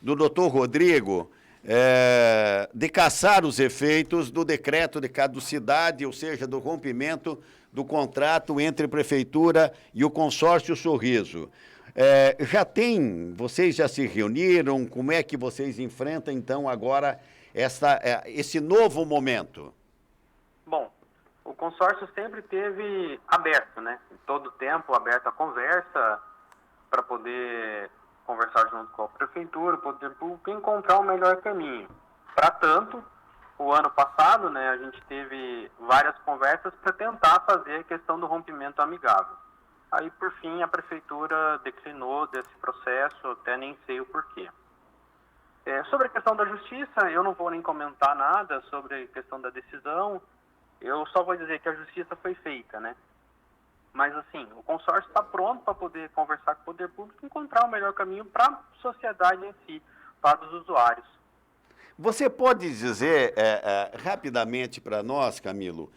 do doutor Rodrigo de cassar os efeitos do decreto de caducidade, ou seja, do rompimento do contrato entre a Prefeitura e o consórcio Sorriso. Vocês já se reuniram? Como é que vocês enfrentam, então, agora esse novo momento? Bom, o consórcio sempre teve aberto, né? Todo o tempo aberto a conversa para poder conversar junto com a Prefeitura, o Poder Público e encontrar o melhor caminho. Para tanto, o ano passado, né, a gente teve várias conversas para tentar fazer a questão do rompimento amigável. Aí, por fim, a Prefeitura declinou desse processo, até nem sei o porquê. Sobre a questão da Justiça, eu não vou nem comentar nada sobre a questão da decisão, eu só vou dizer que a Justiça foi feita, né? Mas, assim, o consórcio está pronto para poder conversar com o Poder Público e encontrar o melhor caminho para a sociedade em si, para os usuários. Você pode dizer rapidamente para nós, Camilo,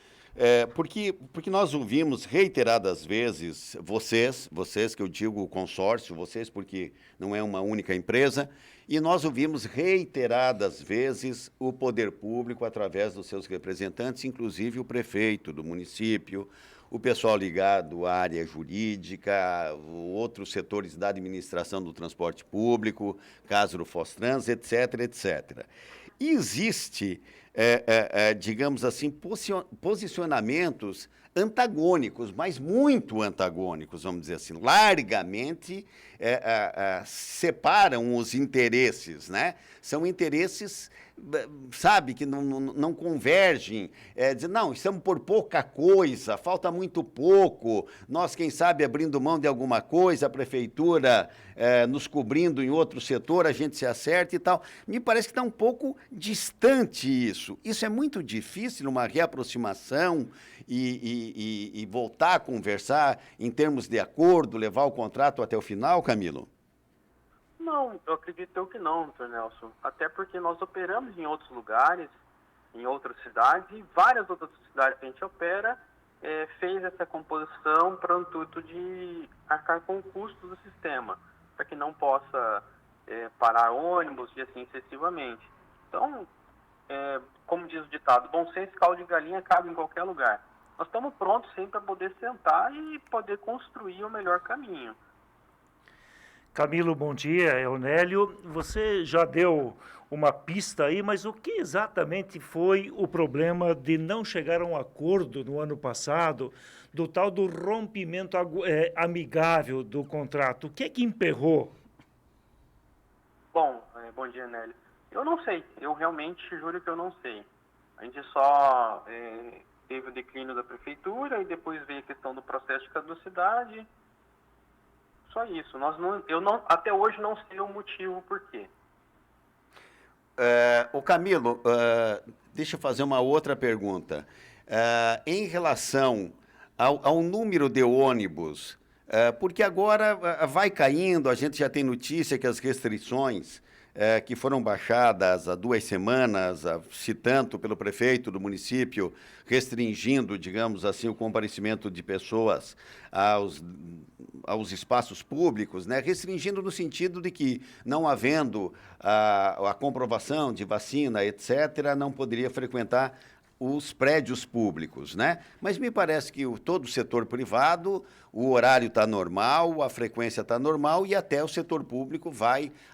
porque nós ouvimos reiteradas vezes, vocês que eu digo o consórcio, vocês porque não é uma única empresa, e nós ouvimos reiteradas vezes o poder público através dos seus representantes, inclusive o prefeito do município, o pessoal ligado à área jurídica, outros setores da administração do transporte público, caso do Fostrans, etc., etc. E existe, digamos assim, posicionamentos antagônicos, mas muito antagônicos, vamos dizer assim, largamente separam os interesses, né? São interesses, sabe, que não convergem, dizer, não, estamos por pouca coisa, falta muito pouco, nós, quem sabe, abrindo mão de alguma coisa, a Prefeitura nos cobrindo em outro setor, a gente se acerta e tal. Me parece que está um pouco distante isso. Isso é muito difícil, uma reaproximação e voltar a conversar em termos de acordo, levar o contrato até o final, Camilo? Não, eu acredito que não, Dr. Nelson. Até porque nós operamos em outros lugares, em outras cidades, e várias outras cidades que a gente opera fez essa composição para o intuito de arcar com o custo do sistema, para que não possa parar ônibus e assim sucessivamente. Então, como diz o ditado, bom senso e caldo de galinha cabe em qualquer lugar. Nós estamos prontos sempre para poder sentar e poder construir o melhor caminho. Camilo, bom dia, é o Nélio. Você já deu uma pista aí, mas o que exatamente foi o problema de não chegar a um acordo no ano passado do tal do rompimento amigável do contrato? O que é que emperrou? Bom, bom dia, Nélio. Eu não sei, eu realmente juro que eu não sei. A gente só teve o declínio da Prefeitura e depois veio a questão do processo de caducidade. Só isso. Até hoje não sei o motivo por quê. Ô Camilo, deixa eu fazer uma outra pergunta. Em relação ao número de ônibus, porque agora vai caindo, a gente já tem notícia que as restrições que foram baixadas há 2 semanas, se tanto pelo prefeito do município, restringindo, digamos assim, o comparecimento de pessoas aos espaços públicos, né? Restringindo no sentido de que, não havendo a comprovação de vacina, etc., não poderia frequentar os prédios públicos, né? Mas me parece que todo o setor privado, o horário está normal, a frequência está normal e até o setor público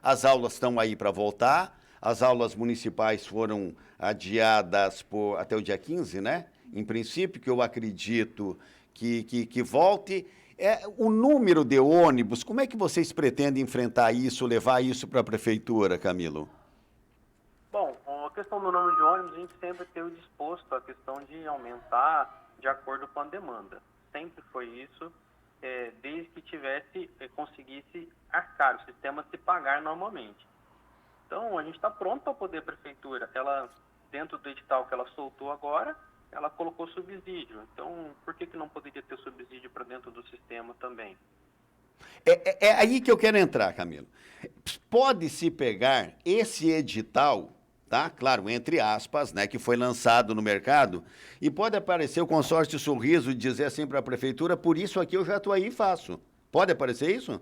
as aulas estão aí para voltar, as aulas municipais foram adiadas até o dia 15, né? Em princípio, que eu acredito que volte. O número de ônibus, como é que vocês pretendem enfrentar isso, levar isso para a Prefeitura, Camilo? Bom, a questão do número de ônibus, a gente sempre teve disposto a questão de aumentar de acordo com a demanda. Sempre foi isso, desde que conseguisse arcar, o sistema se pagar normalmente. Então, a gente está pronto para poder a Prefeitura. Ela, dentro do edital que ela soltou agora, ela colocou subsídio. Então, por que não poderia ter subsídio para dentro do sistema também? É aí que eu quero entrar, Camilo. Pode-se pegar esse edital, tá? Claro, entre aspas, né, que foi lançado no mercado, e pode aparecer o consórcio Sorriso e dizer assim para a Prefeitura, por isso aqui eu já estou aí e faço. Pode aparecer isso?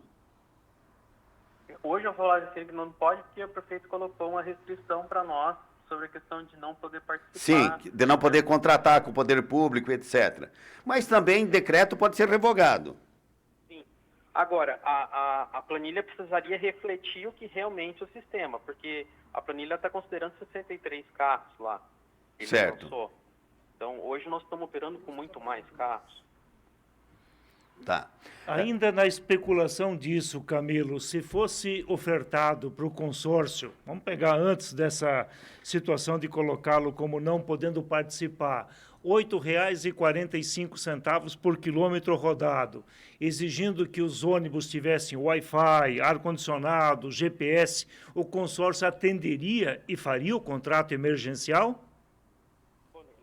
Hoje eu vou falar assim que não pode, porque o prefeito colocou uma restrição para nós sobre a questão de não poder participar. Sim, de não poder contratar com o poder público, etc. Mas também decreto pode ser revogado. Sim. Agora, a planilha precisaria refletir o que realmente o sistema, porque a planilha está considerando 63 carros lá. Ele Certo. lançou. Então, hoje nós estamos operando com muito mais carros. Tá. Ainda na especulação disso, Camilo, se fosse ofertado para o consórcio, vamos pegar antes dessa situação de colocá-lo como não podendo participar, R$ 8,45 por quilômetro rodado, exigindo que os ônibus tivessem Wi-Fi, ar-condicionado, GPS, o consórcio atenderia e faria o contrato emergencial?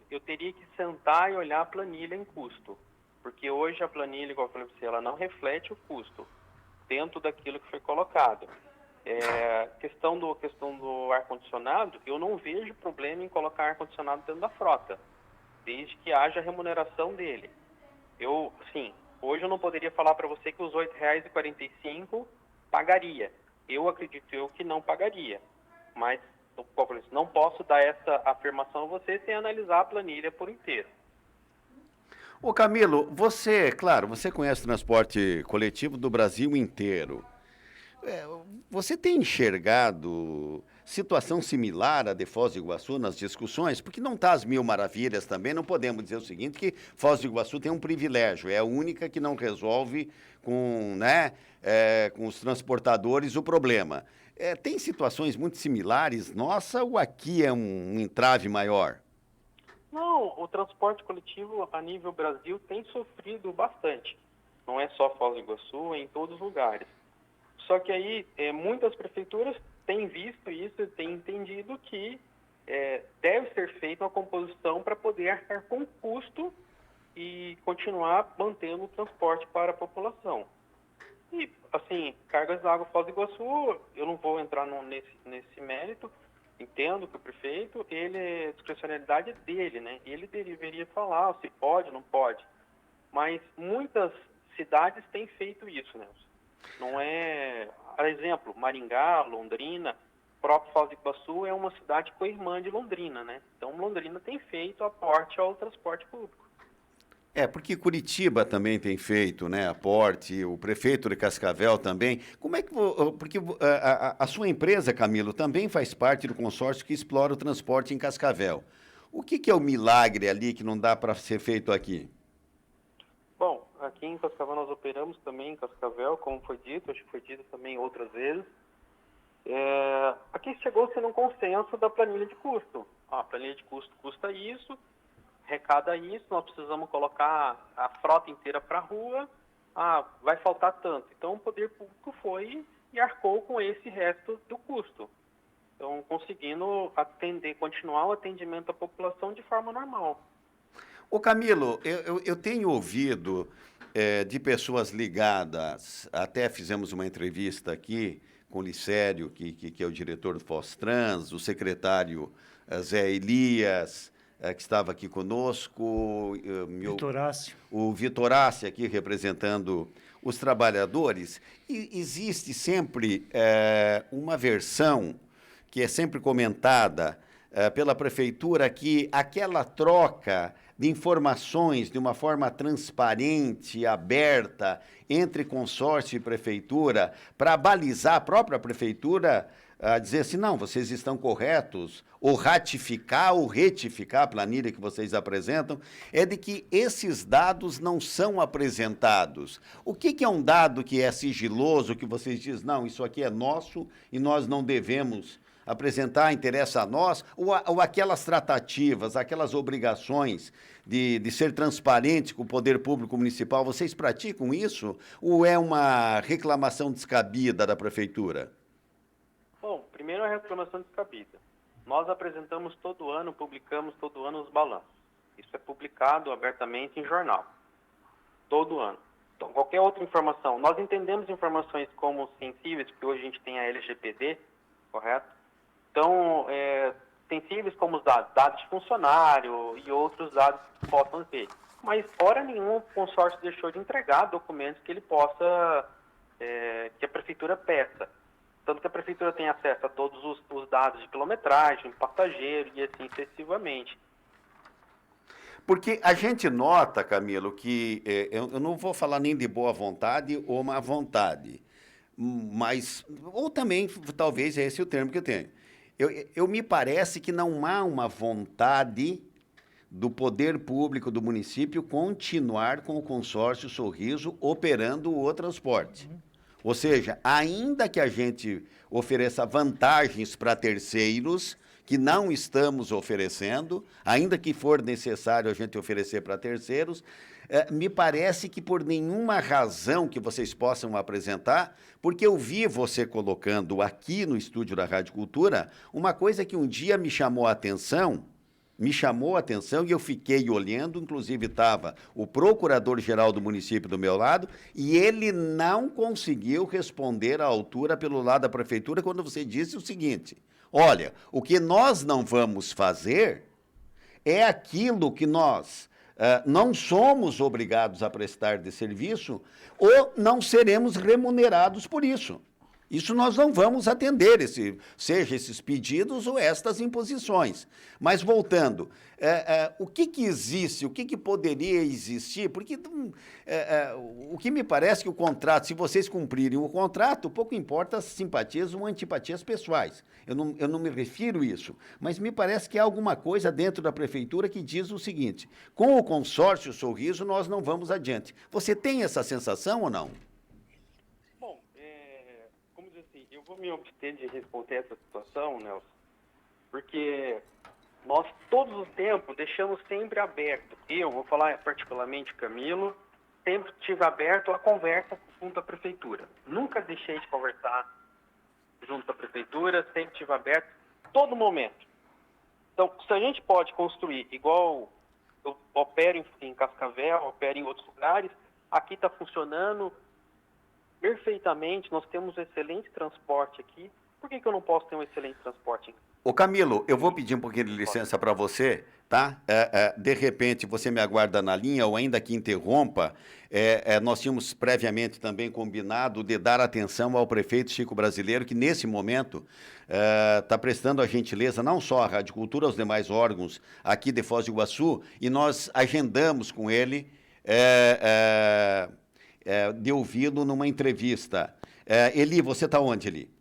Eu teria que sentar e olhar a planilha em custo. Porque hoje a planilha, igual eu falei para você, ela não reflete o custo dentro daquilo que foi colocado. Questão do ar-condicionado, eu não vejo problema em colocar ar-condicionado dentro da frota, desde que haja remuneração dele. Hoje eu não poderia falar para você que os R$ 8,45 pagaria. Eu acredito que não pagaria. Mas, como eu disse, não posso dar essa afirmação a você sem analisar a planilha por inteiro. Ô Camilo, você conhece o transporte coletivo do Brasil inteiro. Você tem enxergado situação similar à de Foz do Iguaçu nas discussões? Porque não está às mil maravilhas também, não podemos dizer o seguinte, que Foz do Iguaçu tem um privilégio, é a única que não resolve com os transportadores o problema. Tem situações muito similares, nossa, ou aqui é um entrave maior? Não, o transporte coletivo a nível Brasil tem sofrido bastante. Não é só Foz do Iguaçu, é em todos os lugares. Só que aí muitas prefeituras têm visto isso e têm entendido que deve ser feita uma composição para poder arcar com o custo e continuar mantendo o transporte para a população. E, assim, cargas d'água Foz do Iguaçu, eu não vou entrar nesse mérito. Entendo que o prefeito, a discricionalidade é dele, né? Ele deveria falar se pode ou não pode. Mas muitas cidades têm feito isso, Nelson. Não é... Por exemplo, Maringá, Londrina, próprio Foz do Iguaçu é uma cidade co-irmã de Londrina, né? Então, Londrina tem feito aporte ao transporte público. Porque Curitiba também tem feito, né, aporte, o prefeito de Cascavel também. Como é que... Porque a sua empresa, Camilo, também faz parte do consórcio que explora o transporte em Cascavel. O que é o milagre ali que não dá para ser feito aqui? Bom, aqui em Cascavel nós operamos também em Cascavel, como foi dito, acho que foi dito também outras vezes. Aqui chegou-se num consenso da planilha de custo. A planilha de custo custa isso, arrecada isso, nós precisamos colocar a frota inteira para a rua, vai faltar tanto. Então, o poder público foi e arcou com esse resto do custo. Então, conseguindo continuar o atendimento à população de forma normal. Ô Camilo, eu tenho ouvido de pessoas ligadas, até fizemos uma entrevista aqui com o Licério, que é o diretor do Fostrans, o secretário Zé Elias, que estava aqui conosco, o Vitorassi aqui representando os trabalhadores. E existe sempre uma versão que é sempre comentada pela prefeitura, que aquela troca de informações de uma forma transparente, aberta, entre consórcio e prefeitura, para balizar a própria prefeitura, a dizer assim, não, vocês estão corretos, ou ratificar ou retificar a planilha que vocês apresentam, é de que esses dados não são apresentados. O que é um dado que é sigiloso, que vocês dizem, não, isso aqui é nosso e nós não devemos apresentar, interessa a nós, ou aquelas tratativas, aquelas obrigações de ser transparente com o poder público municipal, vocês praticam isso? Ou é uma reclamação descabida da prefeitura? Bom, primeiro a reclamação descabida. Nós apresentamos todo ano, publicamos todo ano os balanços. Isso é publicado abertamente em jornal. Todo ano. Então, qualquer outra informação. Nós entendemos informações como sensíveis, porque hoje a gente tem a LGPD, correto? Então, sensíveis como os dados de funcionário e outros dados que possam ter. Mas, hora nenhuma, o consórcio deixou de entregar documentos que ele possa, que a prefeitura peça. Tanto que a prefeitura tem acesso a todos os dados de quilometragem, passageiro e assim sucessivamente. Porque a gente nota, Camilo, que eu não vou falar nem de boa vontade ou má vontade, mas, ou também, talvez esse é o termo que eu tenho. Eu me parece que não há uma vontade do poder público do município continuar com o consórcio Sorriso operando o transporte. Ou seja, ainda que a gente ofereça vantagens para terceiros, que não estamos oferecendo, ainda que for necessário a gente oferecer para terceiros, me parece que por nenhuma razão que vocês possam apresentar, porque eu vi você colocando aqui no estúdio da Rádio Cultura uma coisa que um dia me chamou a atenção e eu fiquei olhando, inclusive estava o procurador-geral do município do meu lado, e ele não conseguiu responder à altura pelo lado da prefeitura quando você disse o seguinte: olha, o que nós não vamos fazer é aquilo que nós não somos obrigados a prestar de serviço ou não seremos remunerados por isso. Isso nós não vamos atender, seja esses pedidos ou estas imposições. Mas, voltando, o que existe, o que poderia existir? Porque o que me parece que o contrato, se vocês cumprirem o contrato, pouco importa as simpatias ou antipatias pessoais. Eu não me refiro a isso, mas me parece que há alguma coisa dentro da prefeitura que diz o seguinte: com o consórcio Sorriso nós não vamos adiante. Você tem essa sensação ou não? Eu vou me abster de responder essa situação, Nelson, porque nós, todos os tempos, deixamos sempre aberto. Eu vou falar particularmente, Camilo, sempre tive aberto a conversa junto à prefeitura. Nunca deixei de conversar junto à prefeitura, sempre tive aberto, todo momento. Então, se a gente pode construir igual eu opero em Cascavel, opero em outros lugares, aqui está funcionando perfeitamente, nós temos excelente transporte aqui. Por que eu não posso ter um excelente transporte? Ô Camilo, eu vou pedir um pouquinho de licença para você, tá? De repente você me aguarda na linha ou ainda que interrompa, nós tínhamos previamente também combinado de dar atenção ao prefeito Chico Brasileiro, que nesse momento está prestando a gentileza não só à Rádio Cultura, aos demais órgãos aqui de Foz do Iguaçu, e nós agendamos com ele de ouvi-lo numa entrevista. Eli, você está onde, Eli?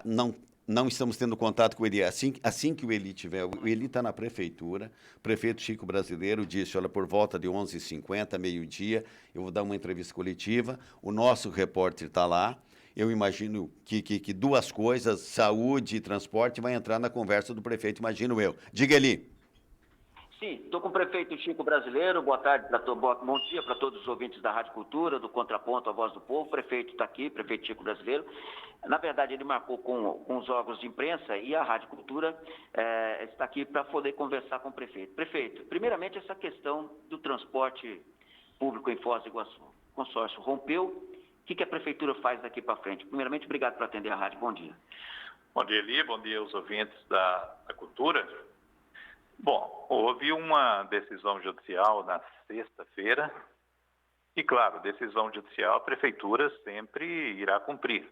Não estamos tendo contato com o Eli. Assim que o Eli tiver, o Eli está na prefeitura, o prefeito Chico Brasileiro disse, olha, por volta de 11h50, meio-dia, eu vou dar uma entrevista coletiva, o nosso repórter está lá, eu imagino que duas coisas, saúde e transporte, vai entrar na conversa do prefeito, imagino eu. Diga, Eli. Sim, estou com o prefeito Chico Brasileiro. Boa tarde, bom dia para todos os ouvintes da Rádio Cultura, do Contraponto, a Voz do Povo. O prefeito está aqui, prefeito Chico Brasileiro. Na verdade, ele marcou com os órgãos de imprensa e a Rádio Cultura está aqui para poder conversar com o prefeito. Prefeito, primeiramente essa questão do transporte público em Foz do Iguaçu. O consórcio rompeu. O que a prefeitura faz daqui para frente? Primeiramente, obrigado por atender a rádio. Bom dia. Bom dia, Eli. Bom dia aos ouvintes da Cultura. Bom, houve uma decisão judicial na sexta-feira e, claro, decisão judicial a prefeitura sempre irá cumprir.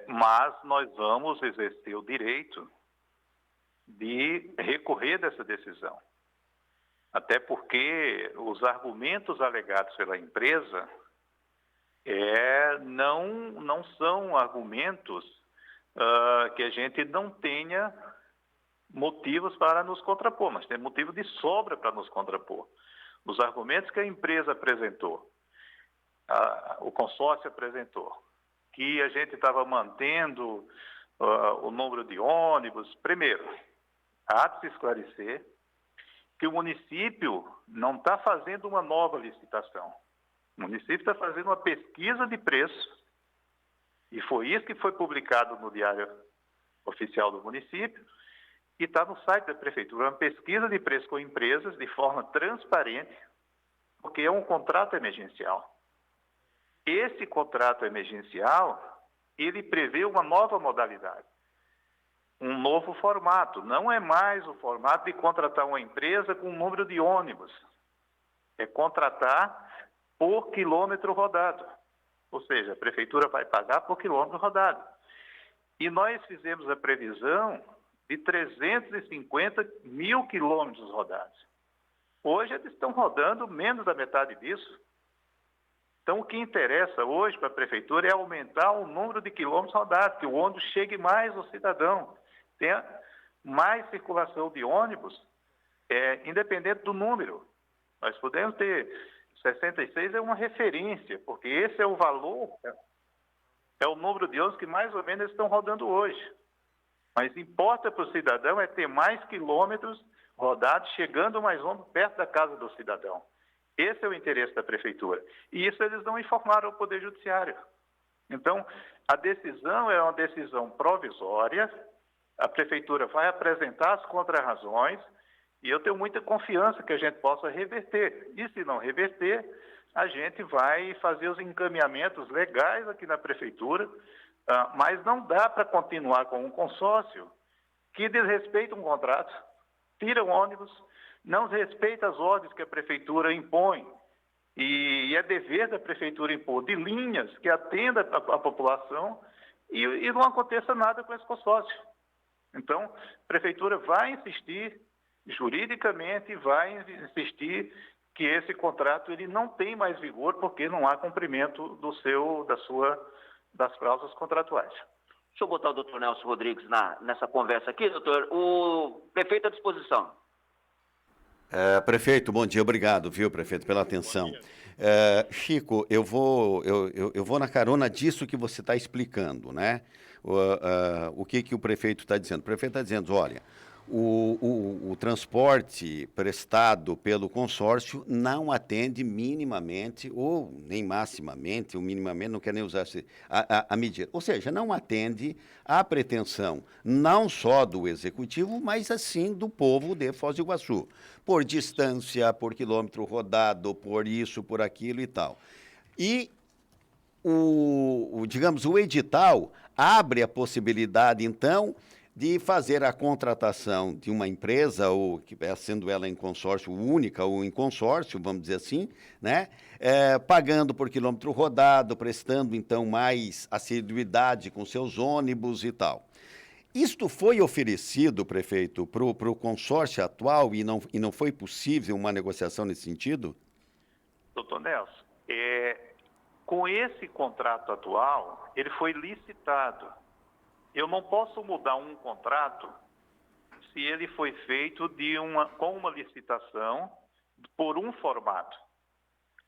Mas nós vamos exercer o direito de recorrer dessa decisão. Até porque os argumentos alegados pela empresa não são argumentos que a gente não tenha motivos para nos contrapor, mas tem motivo de sobra para nos contrapor. Os argumentos que a empresa apresentou, o consórcio apresentou, que a gente estava mantendo o número de ônibus. Primeiro, há de se esclarecer que o município não está fazendo uma nova licitação. O município está fazendo uma pesquisa de preço, e foi isso que foi publicado no Diário Oficial do município, e está no site da prefeitura, uma pesquisa de preço com empresas de forma transparente, porque é um contrato emergencial. Esse contrato emergencial, ele prevê uma nova modalidade, um novo formato. Não é mais o formato de contratar uma empresa com um número de ônibus. É contratar por quilômetro rodado. Ou seja, a prefeitura vai pagar por quilômetro rodado. E nós fizemos a previsão de 350 mil quilômetros rodados. Hoje eles estão rodando menos da metade disso. Então, o que interessa hoje para a prefeitura é aumentar o número de quilômetros rodados, que o ônibus chegue mais ao cidadão, tenha mais circulação de ônibus, independente do número. Nós podemos ter 66 é uma referência, porque esse é o valor, é o número de ônibus que mais ou menos estão rodando hoje. Mas importa para o cidadão é ter mais quilômetros rodados, chegando mais ônibus perto da casa do cidadão. Esse é o interesse da prefeitura. E isso eles não informaram ao Poder Judiciário. Então, a decisão é uma decisão provisória, a prefeitura vai apresentar as contrarrazões e eu tenho muita confiança que a gente possa reverter. E se não reverter, a gente vai fazer os encaminhamentos legais aqui na prefeitura, mas não dá para continuar com um consórcio que desrespeita um contrato, tira o ônibus, não respeita as ordens que a prefeitura impõe. E é dever da prefeitura impor de linhas que atenda a população e não aconteça nada com esse consórcio. Então, a prefeitura vai insistir juridicamente, vai insistir que esse contrato ele não tem mais vigor porque não há cumprimento das cláusulas contratuais. Deixa eu botar o doutor Nelson Rodrigues nessa conversa aqui, doutor. O prefeito à disposição. Prefeito, bom dia, obrigado, viu, prefeito, pela atenção. Chico, eu vou na carona disso que você está explicando, né? O que o prefeito está dizendo? O prefeito está dizendo, olha, o transporte prestado pelo consórcio não atende minimamente, ou nem maximamente, ou minimamente, não quer nem usar a medida. Ou seja, não atende à pretensão não só do executivo, mas assim do povo de Foz do Iguaçu. Por distância, por quilômetro rodado, por isso, por aquilo e tal. E digamos, o edital abre a possibilidade, então, de fazer a contratação de uma empresa, ou que sendo ela em consórcio única ou em consórcio, vamos dizer assim, né? Pagando por quilômetro rodado, prestando, então, mais assiduidade com seus ônibus e tal. Isto foi oferecido, prefeito, para o consórcio atual e não foi possível uma negociação nesse sentido? Doutor Nelson, com esse contrato atual, ele foi licitado. Eu não posso mudar um contrato se ele foi feito com uma licitação por um formato.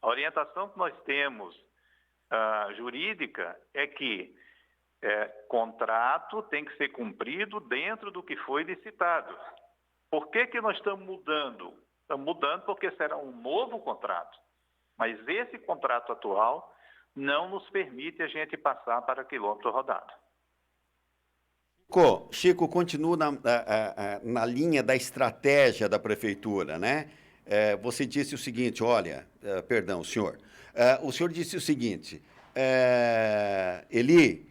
A orientação que nós temos jurídica é que contrato tem que ser cumprido dentro do que foi licitado. Por que nós estamos mudando? Estamos mudando porque será um novo contrato. Mas esse contrato atual não nos permite a gente passar para quilômetro rodado. Chico, continua na linha da estratégia da prefeitura, né? Você disse o seguinte, olha, perdão, senhor. O senhor disse o seguinte, Eli,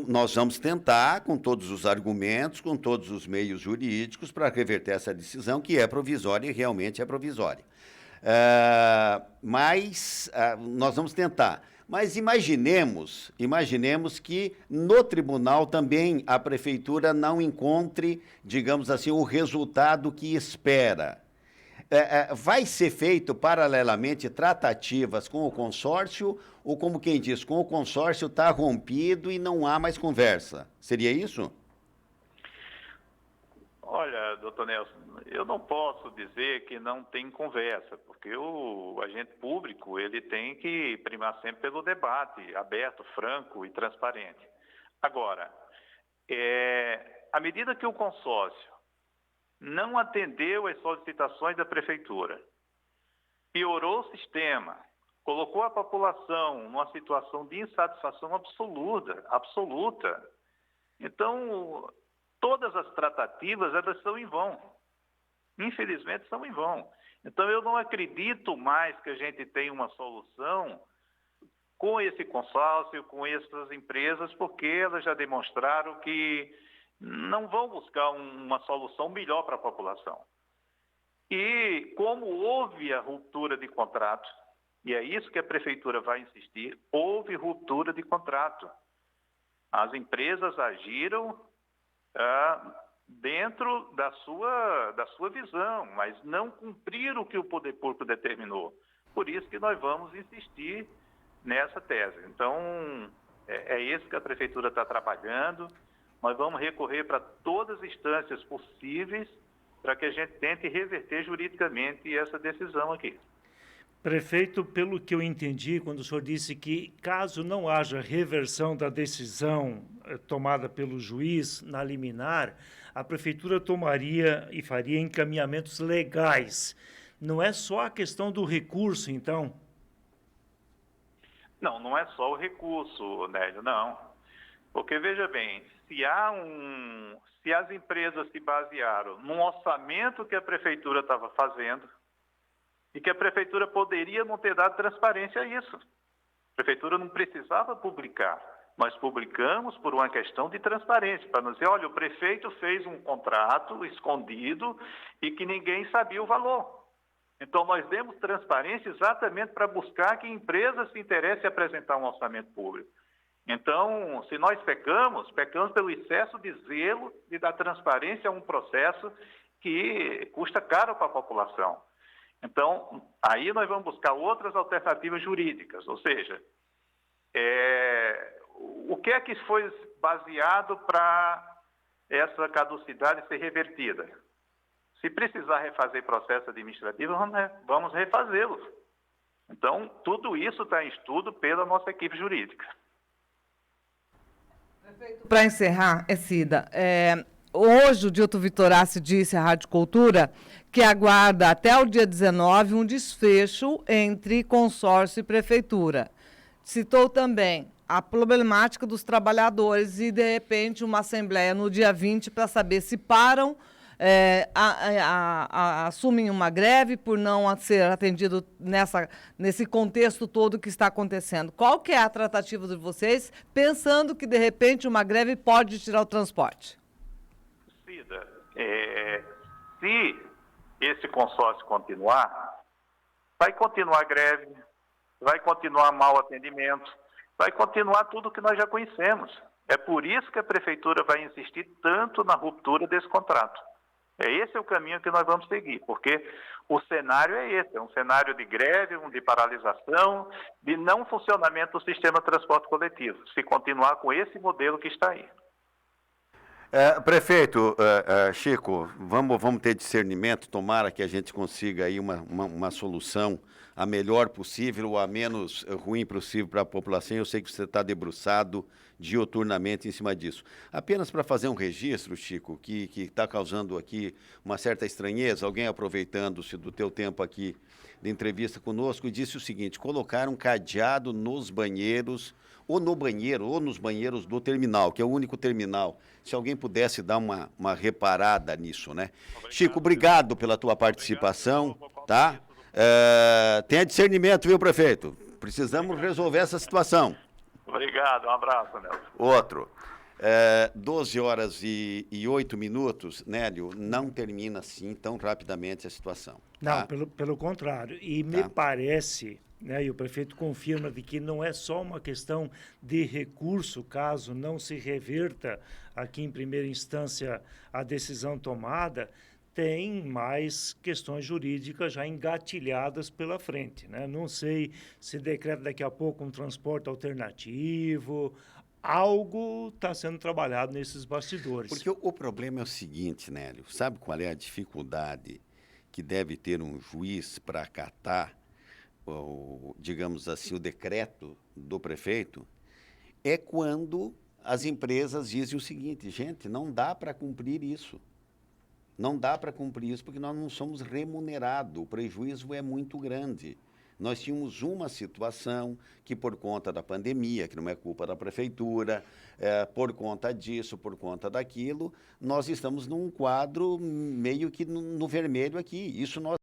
nós vamos tentar, com todos os argumentos, com todos os meios jurídicos, para reverter essa decisão, que é provisória e realmente é provisória. Mas nós vamos tentar. Mas imaginemos que no tribunal também a prefeitura não encontre, digamos assim, o resultado que espera. Vai ser feito paralelamente tratativas com o consórcio ou, como quem diz, com o consórcio está rompido e não há mais conversa? Seria isso? Olha, doutor Nelson, eu não posso dizer que não tem conversa, porque o agente público ele tem que primar sempre pelo debate aberto, franco e transparente. Agora, à medida que o consórcio não atendeu às solicitações da prefeitura, piorou o sistema, colocou a população numa situação de insatisfação absoluta, então todas as tratativas, elas são em vão. Infelizmente, são em vão. Então, eu não acredito mais que a gente tenha uma solução com esse consórcio, com essas empresas, porque elas já demonstraram que não vão buscar uma solução melhor para a população. E como houve a ruptura de contrato, e é isso que a Prefeitura vai insistir, houve ruptura de contrato. As empresas agiram dentro da sua visão, mas não cumpriram o que o poder público determinou. Por isso que nós vamos insistir nessa tese. Então, é isso que a Prefeitura está trabalhando. Nós vamos recorrer para todas as instâncias possíveis para que a gente tente reverter juridicamente essa decisão aqui. Prefeito, pelo que eu entendi, quando o senhor disse que, caso não haja reversão da decisão tomada pelo juiz na liminar, a Prefeitura tomaria e faria encaminhamentos legais. Não é só a questão do recurso, então? Não, não é só o recurso, Nélio, não. Porque, veja bem, se as empresas se basearam num orçamento que a Prefeitura estava fazendo, e que a Prefeitura poderia não ter dado transparência a isso. A Prefeitura não precisava publicar. Nós publicamos por uma questão de transparência, para nos dizer, olha, o prefeito fez um contrato escondido e que ninguém sabia o valor. Então, nós demos transparência exatamente para buscar que empresas se interessem em apresentar um orçamento público. Então, se nós pecamos pelo excesso de zelo de dar transparência a um processo que custa caro para a população. Então, aí nós vamos buscar outras alternativas jurídicas, ou seja, o que é que foi baseado para essa caducidade ser revertida? Se precisar refazer processo administrativo, vamos refazê-lo. Então, tudo isso está em estudo pela nossa equipe jurídica. Para encerrar, Cida, hoje o Dilton Vitorassi disse à Rádio Cultura que aguarda até o dia 19 um desfecho entre consórcio e prefeitura. Citou também a problemática dos trabalhadores e, de repente, uma assembleia no dia 20 para saber se param, assumem uma greve por não ser atendido nesse contexto todo que está acontecendo. Qual que é a tratativa de vocês, pensando que, de repente, uma greve pode tirar o transporte? Cida, se esse consórcio continuar, vai continuar greve, vai continuar mau atendimento, vai continuar tudo que nós já conhecemos. É por isso que a Prefeitura vai insistir tanto na ruptura desse contrato. Esse é o caminho que nós vamos seguir, porque o cenário é esse, é um cenário de greve, de paralisação, de não funcionamento do sistema de transporte coletivo, se continuar com esse modelo que está aí. Prefeito, Chico, vamos ter discernimento, tomara que a gente consiga aí uma solução a melhor possível ou a menos ruim possível para a população. Eu sei que você está debruçado diuturnamente em cima disso. Apenas para fazer um registro, Chico, que está causando aqui uma certa estranheza, alguém aproveitando-se do teu tempo aqui de entrevista conosco, disse o seguinte: colocaram cadeado nos banheiros, ou no banheiro, ou nos banheiros do terminal, que é o único terminal. Se alguém pudesse dar uma reparada nisso, né? Obrigado, Chico, obrigado pela tua participação, tá? Tenha discernimento, viu, prefeito? Precisamos resolver essa situação. Obrigado, um abraço, Nelson. Outro. 12 horas e 8 minutos, Nélio, não termina assim tão rapidamente a situação. Não, tá? pelo contrário. E me parece, né, e o prefeito confirma de que não é só uma questão de recurso, caso não se reverta aqui em primeira instância a decisão tomada, tem mais questões jurídicas já engatilhadas pela frente, né? Não sei se decreta daqui a pouco um transporte alternativo, algo está sendo trabalhado nesses bastidores. Porque o problema é o seguinte, Nélio, sabe qual é a dificuldade que deve ter um juiz para acatar, digamos assim, o decreto do prefeito? É quando as empresas dizem o seguinte: gente, não dá para cumprir isso. Não dá para cumprir isso porque nós não somos remunerados, o prejuízo é muito grande. Nós tínhamos uma situação que, por conta da pandemia, que não é culpa da prefeitura, por conta disso, por conta daquilo, nós estamos num quadro meio que no vermelho aqui. Isso nós